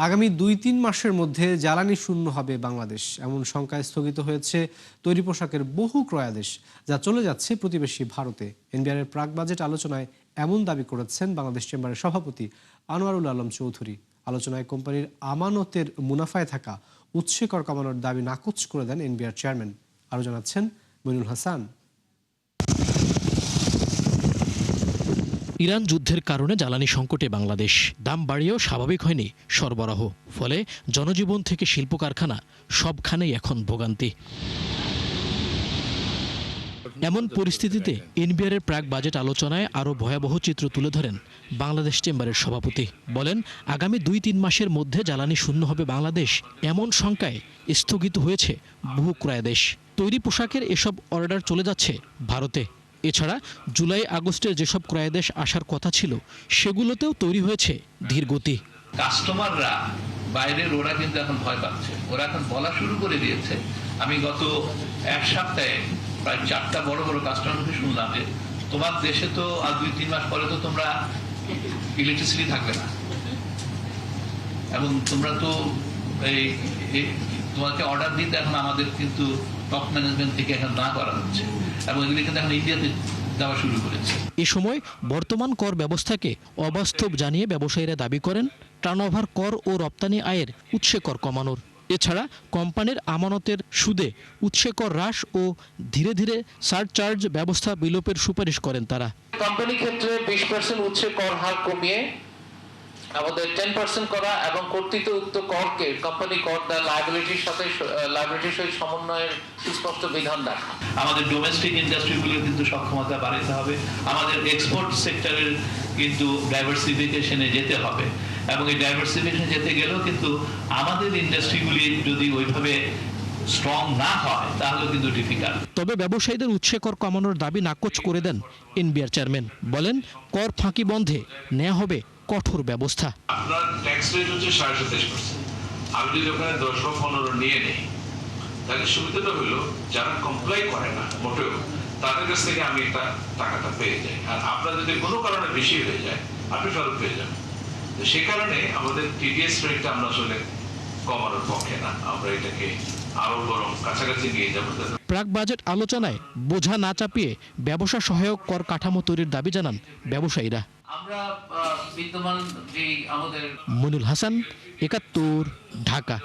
আগামী ২-৩ মাসের মধ্যে জ্বালানি শূন্য হবে বাংলাদেশ, এমন শঙ্কায় স্থগিত হয়েছে তৈরি পোশাকের বহু ক্রয়াদেশ, যা চলে যাচ্ছে প্রতিবেশী ভারতে। এনবিআরের প্রাক বাজেট আলোচনায় এমন দাবি করেছেন বাংলাদেশ চেম্বারের সভাপতি আনোয়ারুল আলম চৌধুরী। আলোচনায় কোম্পানির আমানতের মুনাফায় থাকা উৎসে কর কমানোর দাবি নাকচ করে দেন এনবিআর চেয়ারম্যান। আরও জানাচ্ছেন মইনুল হাসান। ইরান যুদ্ধের কারণে জ্বালানি সংকটে বাংলাদেশ, দাম বাড়িয়েও স্বাভাবিক হয়নি সরবরাহ, ফলে জনজীবন থেকে শিল্প কারখানা সবখানেই এখন ভোগান্তি। এমন পরিস্থিতিতে এনবিআরের প্রাক বাজেট আলোচনায় আরও ভয়াবহ চিত্র তুলে ধরেন বাংলাদেশ চেম্বারের সভাপতি। বলেন, আগামী ২-৩ মাসের মধ্যে জ্বালানি শূন্য হবে বাংলাদেশ, এমন শঙ্কায় স্থগিত হয়েছে বহু ক্রয়াদেশ। তৈরি পোশাকের এসব অর্ডার চলে যাচ্ছে ভারতে। এছাড়া জুলাই আগস্টের যেসব ক্রয়াদেশ আসার কথা ছিল, সেগুলোতেও তৈরি হয়েছে ধীর গতি। কাস্টমাররা বাইরের ওরা কিন্তু এখন ভয় পাচ্ছে, ওরা এখন বলা শুরু করে দিয়েছে। আমি গত এক সপ্তাহে প্রায় 4টা বড় বড় কাস্টমারকে শুনলাম যে তোমার দেশে তো আর 2-3 মাস পরে তো তোমরা ইলেকট্রিসিটি থাকবে না, এবং তোমরা তো এই তোমাকে অর্ডার দিতে এখন আমাদের কিন্তু টপ ম্যানেজমেন্ট থেকে এখন না করা হচ্ছে, এবং এগুলি কিন্তু এখন ইন্ডিয়াতে দেওয়া শুরু করেছে। এ সময় বর্তমান কর ব্যবস্থাকে অবাস্তব জানিয়ে ব্যবসায়ীরা দাবি করেন টার্নওভার কর ও রপ্তানি আয়ের উৎসে কর কমানোর। এছাড়া কোম্পানির আমানতের সুদে উৎসে কর হ্রাস ও ধীরে ধীরে সারচার্জ ব্যবস্থা বিলোপের সুপারিশ করেন তারা। কোম্পানির ক্ষেত্রে 20% উৎসে কর হার কমিয়ে আমাদের 10% করা এবং কর্তৃত্ব উক্ত করকে কোম্পানি কর দ্য লায়াবিলিটির সাথে সমন্বয়ের সুস্পষ্ট বিধান রাখা। আমাদের ডোমেস্টিক ইন্ডাস্ট্রিগুলোর কিন্তু সক্ষমতা বাড়াতে হবে, আমাদের এক্সপোর্ট সেক্টরের কিন্তু ডাইভার্সিফিকেশনে যেতে হবে, এবং এই ডাইভার্সিফিকেশনে যেতে গেলেও কিন্তু আমাদের ইন্ডাস্ট্রিগুলি যদি ওইভাবে স্ট্রং না হয় তাহলে কিন্তু ডিফিকাল্ট। তবে ব্যবসায়ীদের উৎসে কর কমানোর দাবি নাকচ করে দেন এনবিআর চেয়ারম্যান। বলেন, কর ফাঁকি বন্ধে নেওয়া হবে কঠোর ব্যবস্থা। আপনার ট্যাক্স রেট হচ্ছে 27%। আমি যদি ওখানে 10 বা 15 নিয়ে নেই, তাহলে সুবিধাটা হলো যারা কমপ্লাই করে না মোটেও, তাদের কাছ থেকে আমি একটা টাকাটা পেয়ে যাই, আর আপনার যদি কোনো কারণে বেশি হয়ে যায় আপনি ফেরত পেয়ে যাবেন। তো সে কারণে আমাদের টিডিএস রেটটা আমরা আসলে কমানোর পক্ষে না, আমরা এটাকে আরো বরং কাছাকাছি নিয়ে যাবো। প্রাক বাজেট আলোচনায় বোঝা না চাপিয়ে ব্যবসা সহায়ক কর কাঠামো তৈরির দাবি জানান ব্যবসায়ীরা। আমরা বিদ্যমান যে আমাদের মইনুল হাসান, ৭১, ঢাকা।